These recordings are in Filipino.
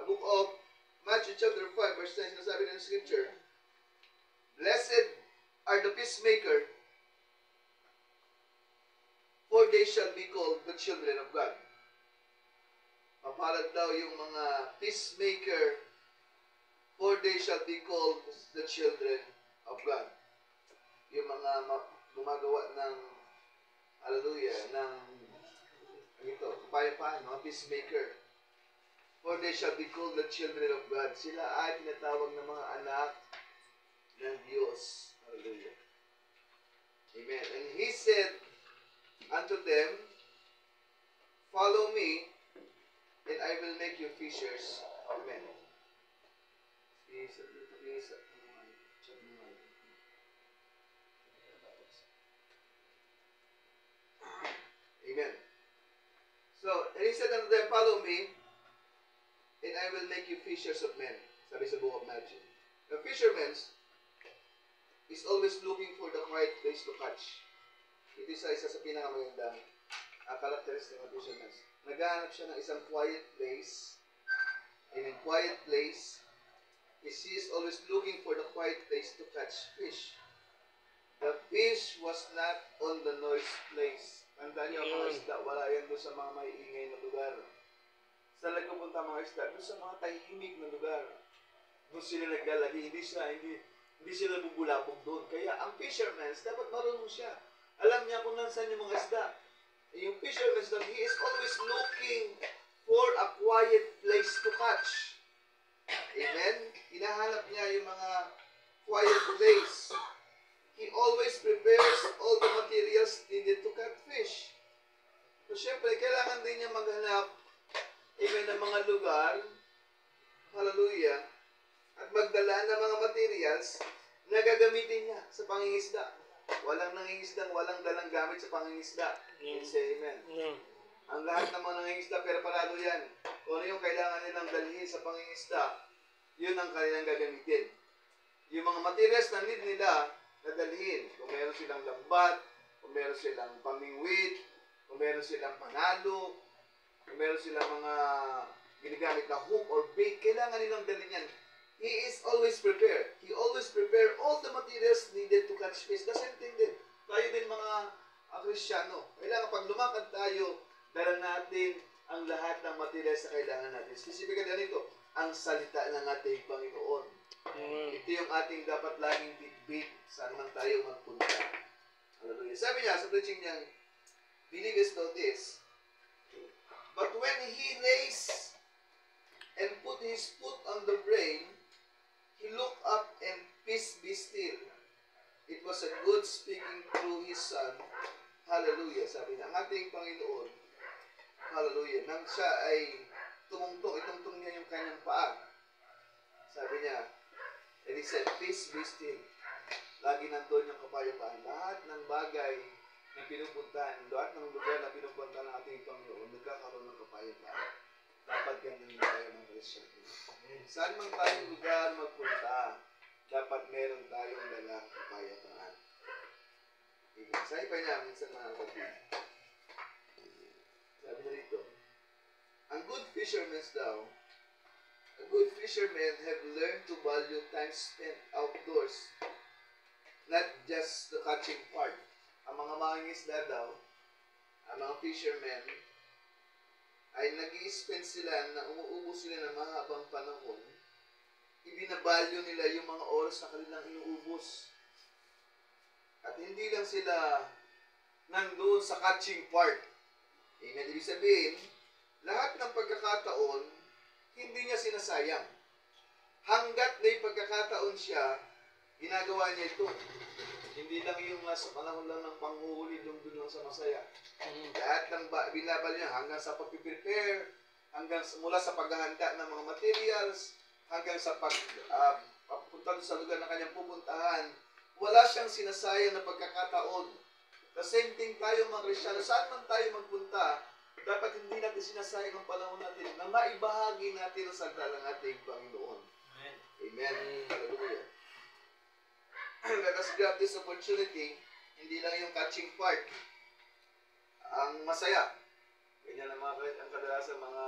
book of Matthew chapter 5 verse 10, sinasabi ng scripture, Blessed are the peacemaker, for they shall be called the children of God. Mapalad daw yung mga peacemaker, for they shall be called the children of God. Yung mga gumagawa ng, hallelujah, ng kapayapaan, mga peacemaker. For they shall be called the children of God. Sila ay tinatawag ng mga anak ng Diyos. Hallelujah. Amen. And he said unto them, Follow me, and I will make you fishers of men. Amen. So, and he said unto them, Follow me, and I will make you fishers of men. Sabi sa book of Matthew. The fisherman is always looking for the right place to catch. Ito isa sa pinakamagandang characteristic ng fisherman. Naghahanap siya ng isang quiet place. And in quiet place, he is always looking for the quiet place to catch fish. The fish was not on the noise place. Tandaan niyo, mga isda, wala yan doon sa mga maiingay na lugar. Saan nagpupunta mga isda? Doon sa mga tahimik na lugar. Doon sila naglalagi, hindi sila bubulabog doon. Kaya ang fisherman, dapat marunong siya. Alam niya kung nasaan yung mga isda. Yung fisherman, he is always looking for a quiet place to catch. Amen? Hinahanap niya yung mga quiet place. He always prepares all the materials needed to catch fish. So, syempre, kailangan din niya maghanap ng mga lugar, hallelujah, at magdala ng mga materials na gagamitin niya sa pangingisda. Walang nangingisdang, walang dalang gamit sa pangingisda. Say amen. Ang lahat ng mga nangingisda, pero parado yan. Kung ano yung kailangan nilang dalhin sa pangingisda, yun ang kanilang gagamitin. Yung mga materials na need nila, nadalhin. Kung meron silang lambat, kung meron silang pamingwit, kung meron silang panalo, kung meron silang mga ginagamit na hook or bait, kailangan nilang dalhin yan. He is always prepared. He always prepare all the materials needed to catch fish. The same thing din. Tayo din mga Kristyano. Kailangan pag lumakad tayo, dala natin ang lahat ng materials na kailangan natin. Specifically ganito, ang salita ng ating Panginoon. Ito yung ating dapat laging bitbit saan man tayo magpunta. Hallelujah. Sabi niya sa preaching niya, believest know this, but when he lays and put his foot on the brain, he looked up and peace be still. It was a good speaking through his son. Hallelujah. Sabi niya, ang ating Panginoon, hallelujah, nang siya ay itungtong niya yung kanyang paa. Sabi niya, and he said, peace be still. Lagi nandun yung kapayapaan. Lahat ng bagay na pinupuntahan, lahat ng lugar na pinupuntahan ng ating Panginoon, nagkakaroon ng kapayapaan. Dapat ganun tayo ng Kristyano. Saan man tayong lugar magpunta, dapat meron tayong dalang kapayapaan. Sabi pa niya, minsan mga kapatid. Sabi na rito, ang good fishermen daw, a good fisherman have learned to value time spent outdoors, not just the catching part. Ang mga mangingisda daw, ang mga fishermen, ay nag-i-spend sila, na umuubos sila ng mahabang panahon, ibinabalyo nila yung mga oras na kanilang inuubos. At hindi lang sila nandoon sa catching part. Amen. Ibig sabihin, lahat ng pagkakataon, hindi niya sinasayang. Hanggat may pagkakataon siya, ginagawa niya ito. Hindi lang yung sa panahon lang ng panghuhuli, doon lang sa masaya. Lahat ng binabal niya, hanggang sa pag-prepare, hanggang mula sa paghahanda ng mga materials, hanggang sa pagpunta sa lugar na kanyang pupuntahan, wala siyang sinasayang na pagkakataon. The same thing tayo mga Kristyano, saan man tayo magpunta, dapat hindi natin sinasayang ang panahon natin na maibahagi natin ang salita ng ating Panginoon. Amen. Amen. Hallelujah. Let us grab this opportunity, hindi lang yung catching part, ang masaya. Ganyan ang kadalasan mga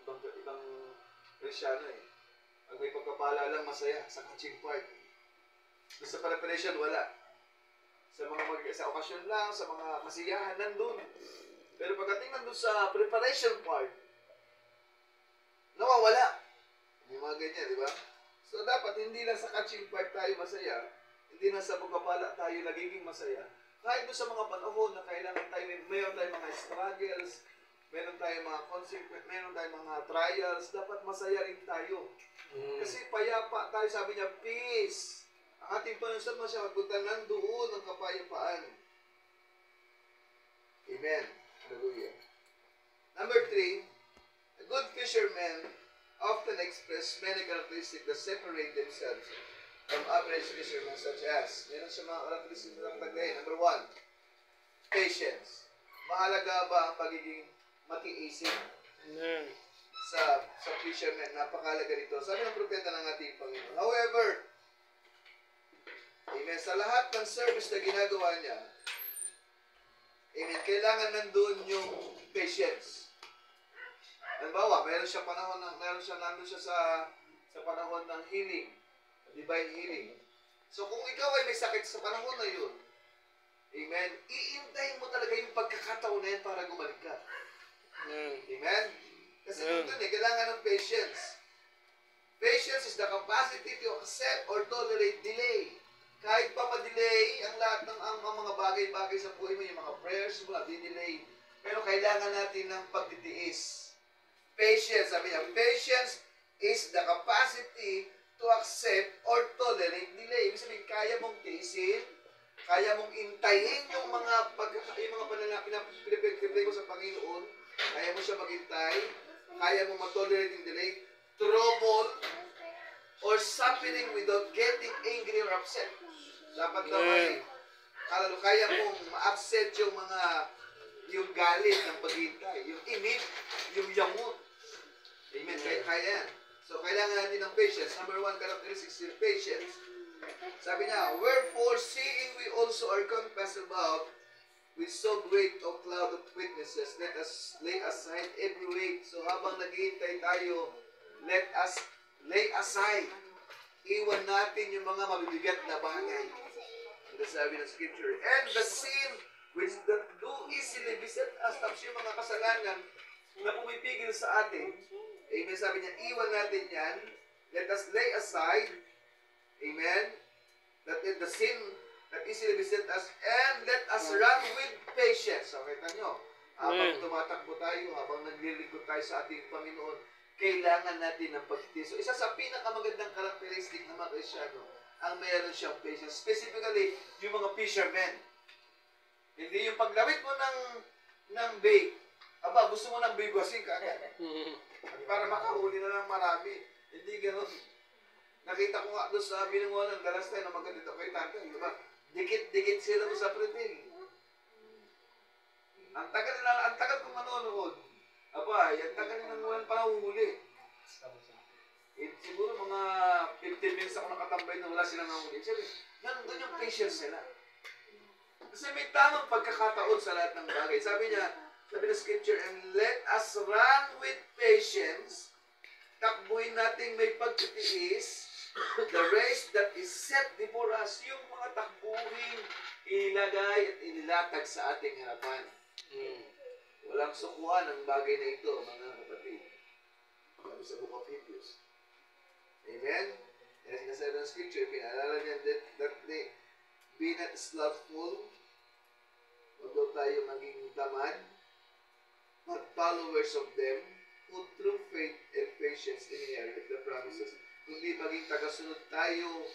ibang Kristyano eh. Pag may pagkapala lang, masaya sa catching part. Doon sa preparation, wala. Sa okasyon lang, sa mga kasiyahan, nandun. Pero pagdating nandun sa preparation part, nawawala. Yung mga ganyan, di ba? So, dapat hindi lang sa catching part tayo masaya, hindi lang sa pagpapala tayo nagiging masaya. Kahit doon sa mga panahon na kailangan tayo, mayroon tayong mga struggles, meron tayong mga consequences, meron tayong mga trials, dapat masaya rin tayo. Kasi payapa tayo, sabi niya, peace. Ang ating panunsan mo siya, magpunta nandoon ang kapayapaan. Amen. Hallelujah. Number 3, a good fisherman often express many characteristics that separate themselves from average fishermen such as, meron siya mga characteristics na naglagay. Number 1, patience. Mahalaga ba ang pagiging matiisin? Amen. Sa fisherman, napakalaga nito. Sabi ng propeta ng ating Panginoon. However, amen, sa lahat ng service na ginagawa niya, amen, kailangan nandun yung patience. Halimbawa, meron siya nandun siya sa panahon ng healing, divine healing. So kung ikaw ay may sakit sa panahon na yun, amen, iintayin mo talaga yung pagkakataon na yan para gumaling ka. Amen? Kasi dun kailangan ng patience. Patience is the capacity to accept or tolerate delay. Kahit pa ma-delay ang lahat ng ang mga bagay-bagay sa buhay mo, yung mga prayers mo, di-delay. Pero kailangan natin ng pagtitiis. Patience, sabi niya, patience is the capacity to accept or tolerate delay. Ibig sabihin, kaya mong tiisin, kaya mong intayin yung mga pinapipray ko sa Panginoon, kaya mo siya maghintay, kaya mong matolerate yung delay, trouble, or suffering without getting angry or upset. Dapat daw ay, kaya mong ma-upset yung galit ng paghintay, yung init, yung yamot. Amen. Kaya yan. So, kailangan natin ng patience. Number 1 characteristic is patience. Sabi niya, wherefore, seeing we also are compassed about with so great a cloud of witnesses, let us lay aside every weight. So, habang naghihintay tayo, let us lay aside. Iwan natin yung mga mabibigat na bagay. Ito sabi ng scripture. And the sin which that do easily beset us. Tapos yung mga kasalanan na pumipigil sa atin. Amen. Sabi niya, iwan natin yan. Let us lay aside. Amen. That is the sin that easily beset us. And let us run with patience. So, kita nyo. Habang tumatakbo tayo, habang naglilingkod tayo sa ating Panginoon, kailangan natin ng pagtitiis. So, isa sa pinakamagandang karakteristik ng mga Kristyano, ang mayroon siyang patience. Specifically, yung mga fishermen. Hindi yung paglawit mo ng bait. Aba, gusto mo ng bigwasin ka agad. Para makahuli na lang marami. Hindi ganun. Nakita ko nga doon sa binunguan ng galas tayo na magandito kay tatay. Diba? Dikit-dikit sila doon sa pretil. Ang tagal kong manonood. Aba, yung tagal ng walang panahuli. Siguro mga 15 minutes ako nakatambay na wala silang nahuli. Sabi, nandun yung patience nila. Kasi may tamang pagkakataon sa lahat ng bagay. Sabi ng scripture, and let us run with patience, takbuhin natin may pagtitiis, the race that is set before us, yung mga takbuhin, ilagay at inilatag sa ating harapan. Walang sukuhan ang bagay na ito, mga kapatid. Sabi sa Book of Hebrews. Amen? Yan ang sinasabi ng scripture, pinaalala niya that they be not slothful, huwag daw tayo maging tamad, but followers of them who through faith and patience inherit the promises. Kundi maging tagasunod tayo.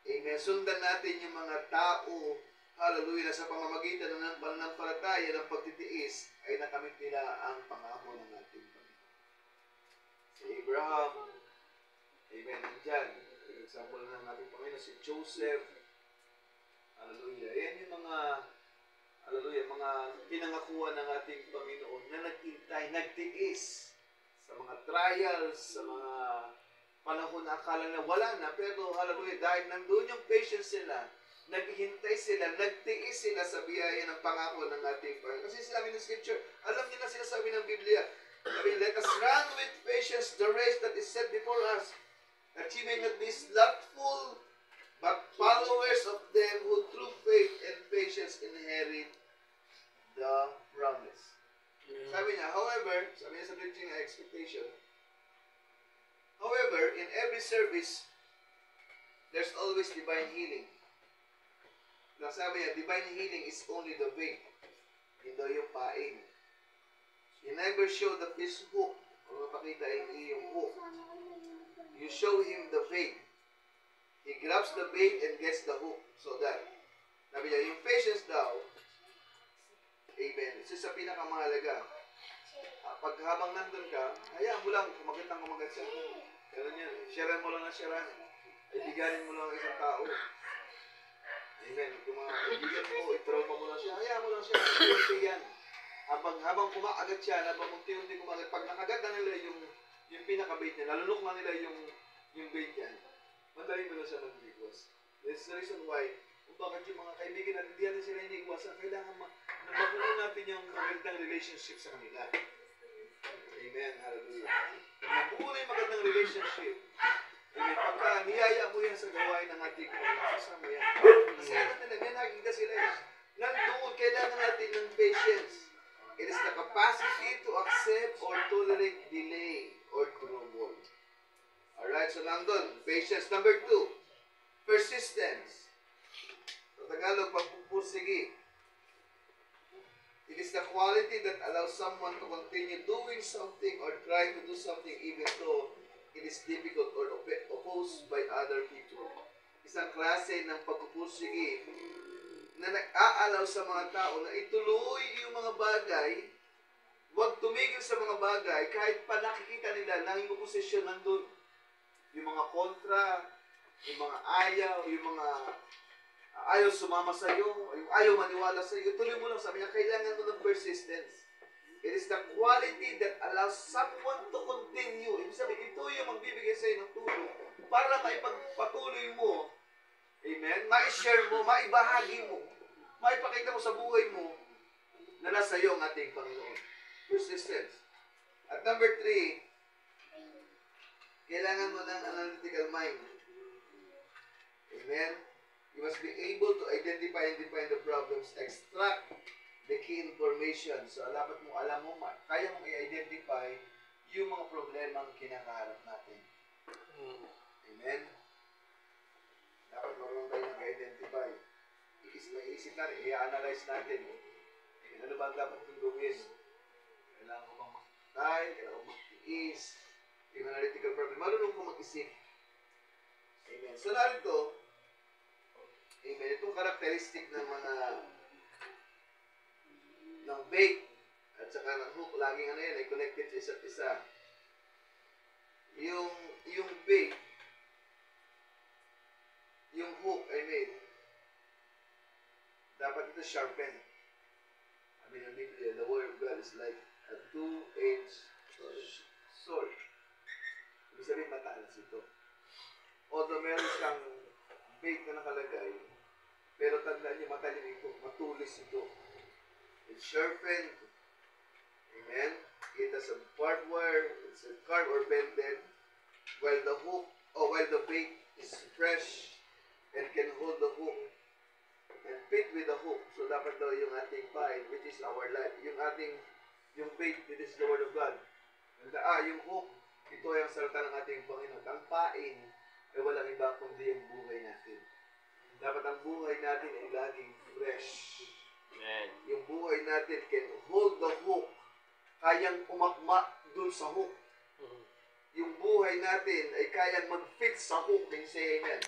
Amen. Sundan natin yung mga tao, hallelujah, na sa pamamagitan ng pananampalataya ng pagtitiis ay nakamit nila ang pangako ng ating Panginoon. Si Abraham, amen, nandyan. Example ng ating Panginoon, si Joseph, hallelujah. Yan yung mga pinangakuan ng ating Panginoon na nagintay, nagtiis sa mga trials, sa mga panahon na akala na wala na, pero hallelujah, dahil nandun yung patience sila, naghihintay sila, nagtiis sila sa biyaya ng pangako ng ating Panginoon. Kasi sinabi ng scripture, alam niyo na sinasabi ng Biblia, sabi, let us run with patience the race said before us, that ye may not be slothful, but followers of them who through faith and patience inherit the promise. Sabi niya, however, sabi niya sa preaching expectation, however, in every service, there's always divine healing. Now sabi niya, divine healing is only the vein, hindi yung pain. You never show the fish hook, o mapakita yung iyong hook. You show him the vein. He grabs the bait and gets the hook. So that, sabi niya, yung patience daw, amen, isa sa pinakamahalaga. Pag habang nandun ka, hayaan mo lang, kumagat ang kumagat siya. Ganun yan. Sharean mo lang na sharean. Ibiganin mo lang ang isang tao. Amen. Kung mga kaibigan mo, itrauma mo lang siya, hayaan mo lang siya. Unti yan. Habang kumakagat siya, habang unti-unti kumagat, pag nakagat na nila yung pinaka-bait niya, nalunok na nila yung bait niya, madali mo na siya mag-request. This is the reason why, kung bakit yung mga kaibigan natin, hindi natin sila iniiwasan, kailangan mabuo natin yung magandang relationship sa kanila. Amen. Hallelujah. Mabuo na yung magandang relationship. Amen. Pagka niyaya mo yan sa gawain ng ating sasama yan. Kasi alam nila, may nakikita sila eh. Nandoon, kailangan natin ng patience. It is the capacity to accept or tolerate delay or trouble. Alright, so nandun, patience. Number 2, persistence. Sa Tagalog, pagpupursigi. It is the quality that allows someone to continue doing something or try to do something even though it is difficult or opposed by other people. Isang klase ng pagpupursigi na nag-aalaw sa mga tao na ituloy yung mga bagay, huwag tumigil sa mga bagay kahit pa nakikita nila na yung oposisyon nandun. Yung mga kontra, yung mga ayaw, yung mga ayaw sumama sa iyo, yung ayaw maniwala sa iyo, tuloy mo lang. Sabi niya, kailangan mo ng persistence. It is the quality that allows someone to continue. Ibig sabihin, ito yung magbibigay sa iyo ng tulong para maipagpatuloy mo, amen, ma-share mo, maibahagi mo, maipakita mo sa buhay mo na nasa iyo ang ating Panginoon. Persistence. At number 3, kailangan mo ng analytical mind. Amen? You must be able to identify and define the problems, extract the key information. So, dapat mo alam mo, kaya mong i-identify yung mga problemang kinakaharap natin. Amen? Dapat marunong tayo mag-identify. Iisip natin, i-analyze natin. Amen? Ano ba ang dapat kong gawin? Kailangan ko bang makitay? Kailangan ko mag-tiis? Yung analytical problem. Marunong ko mag-isip. Amen. So, narito, amen, itong karakteristik ng mga ng bait at saka ng hook, laging ano yan, ay connected sa isa't isa. Yung bait, yung hook, I mean, dapat ito sharpen. I mean, in Biblia, the word of God is like a two-edged sword. Ibig sabihin, matalas ito. Although meron siyang bait na nakalagay, pero tandaan niyo, matalim ito, matulis ito. It's sharpened. Amen? It has a barbed wire, it's a carved or bended, while the hook, or while the bait is fresh and can hold the hook and fit with the hook. So dapat daw yung ating pain, which is our life, yung bait, it is the word of God. Yung hook, ito ay ang salita ng ating Panginoon. Ang pain ay walang iba kundi yung buhay natin. Dapat ang buhay natin ay laging fresh. Amen. Yung buhay natin can hold the hook. Kayang umakma dun sa hook. Yung buhay natin ay kayang mag-fit sa hook. Can you say amen?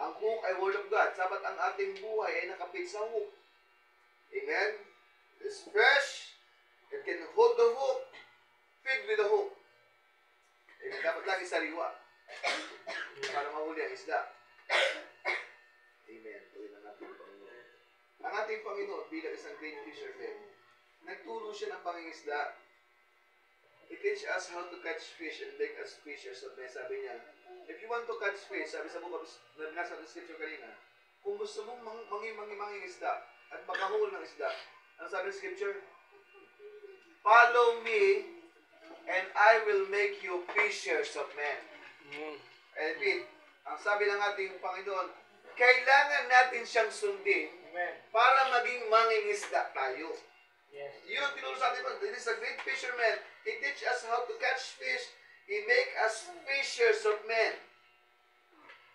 Ang hook ay word of God. Dapat ang ating buhay ay nakapit sa hook. Amen? It's fresh. It can hold the hook. Fit with the hook. Amen? Dapat lagi sariwa. Para mahuli ang isda. Amen. Tuloy na natin Panginoon. Ang ating Panginoon bilang isang great fisherman, nagturo siya ng pangingisda. He teach us how to catch fish and make us fishers of men. Sabi niya, if you want to catch fish, sabi sa book of, nasa description kanina, kung gusto mong mangingisda at makahul ng isda, ang sabi ng scripture, follow me and I will make you fishers of men. I repeat, ang sabi ng ating Panginoon, kailangan natin siyang sundin para maging mangingisda tayo. Yun ang tinuro sa atin. This is a great fisherman. He teach us how to catch fish. He make us fishers of men.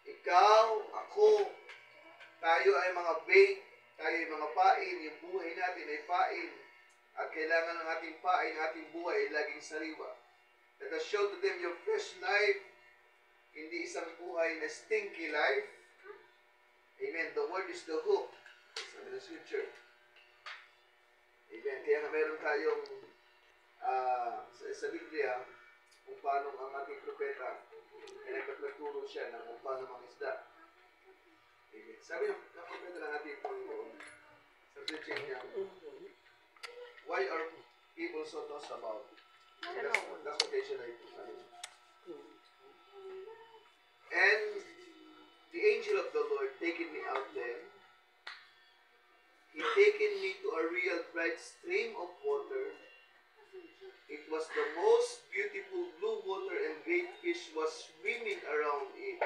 Ikaw, ako, tayo ay mga bait, tayo ay mga pain, yung buhay natin ay pain. At kailangan ng ating pain, ating buhay ay laging sariwa. Let us show to them your fresh life, hindi isang buhay na stinky life. Amen. The word is the hook. Sabi ng scripture. Amen. Kaya nga meron tayong sa Biblia kung paano ang ating propeta ay nagpaturo siya ng kung paano mangisda. Amen. Sabi ng propeta ng ating Panginoon sa preaching niya, why are people so tossed about? That's what they should like to say. And the angel of the Lord taken me out then. He taken me to a real bright stream of water. It was the most beautiful blue water, and great fish was swimming around it.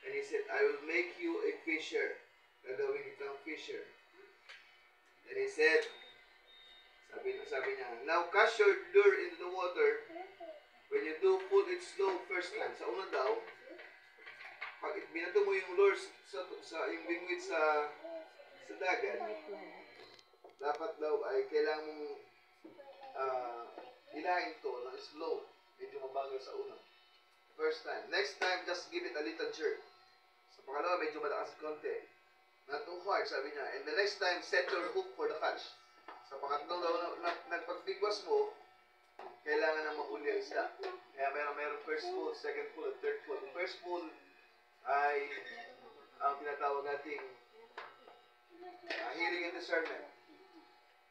And he said, I will make you a fisher. Gagawin kitang fisher. And he said, sabi niya, now cast your lure into the water. When you do, put it slow first time. Sa una daw, pag binato mo yung lure yung bingwit sa dagat, dapat daw ay kailangan mong hilahin to ng slow. Medyo mabagal sa una. First time. Next time, just give it a little jerk. Sa pangalawa, medyo malakas konti. Not too hard, sabi niya. And the next time, set your hook for the catch. Sa pangatlong daw, nagpagbigwas mo, kailangan na mahuli ang isda. Kaya meron first pull, second pull, and third pull. Yung first pull ay ang tinatawag nating hearing and discernment.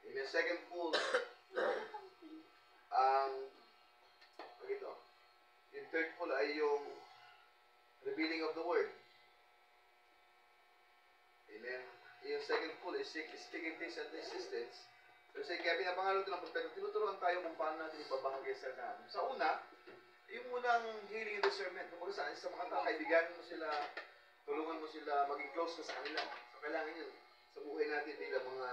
In the second pull, yung third pull ay yung revealing of the word. Amen. Yung second pull is speaking things at existence. Kasi kaya pinapangalo ito ng propeta, tinuturuan tayo kung paano natin ibabahagi sa namin. Sa una, yung unang healing and discernment, kung sa mga tao, kaibiganin mo sila, tulungan mo sila, maging close ka sa kanila. So, kailangan yun. Sa buhay natin, bilang mga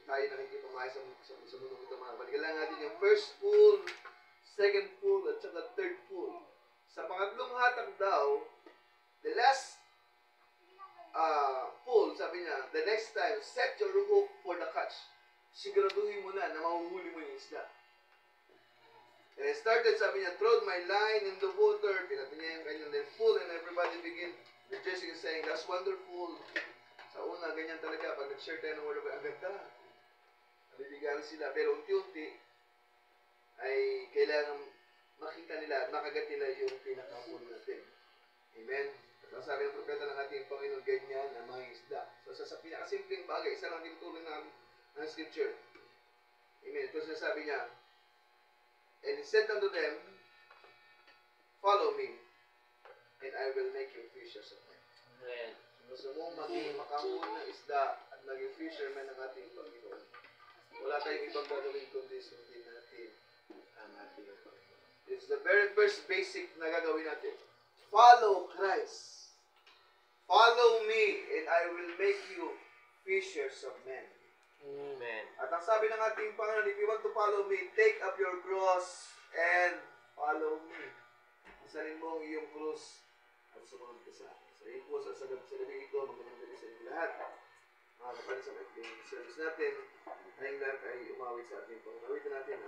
tayo nakikipamay sa mundo ito, mga kapatid. Kailangan natin yung first pull, second pull, at saka third pull. Sa pangatlong hatag daw, the last pull, sabi niya, the next time, set your hook for the catch. Siguraduhin mo na mahuhuli mo yung isda. And I started, sabi niya, throw my line in the water. Pinatin niya yung kanyang then pull, and everybody begin rejoicing and saying, that's wonderful. Sa una, ganyan talaga. Pag nag-share tayo ng word of God, ang ganda. Nabibigyan sila. Pero unti-unti, ay kailangan makita nila, makagat nila yung pinaka-pull natin. Amen. At ang sabi ng propeta ng ating Panginoon, ganyan ang mga isda. So sa pinakasimpleng bagay, isa lang din tuloy ng scripture. Amen. Ito sinasabi niya, and he said unto them, follow me, and I will make you fishers of men. Amen. Gusto mo maging makahuli ng isda at maging fisherman ng ating Panginoon. Wala tayong ibang gagawin kundi sundin natin ang ating Panginoon. It's the very first basic na gagawin natin. Follow Christ. Follow me, and I will make you fishers of men. Amen. At ang sabi ng ating Panginoon, if you want to follow me, take up your cross and follow me. Isanin mo ang iyong cross at sumunod ka sa akin. Sa iyo po, sa gabi ito, magandang gabi sa inyo lahat. Mga kapatid sa mga service natin, ngayong lahat ay umawit sa ating Panginoon. Awitin natin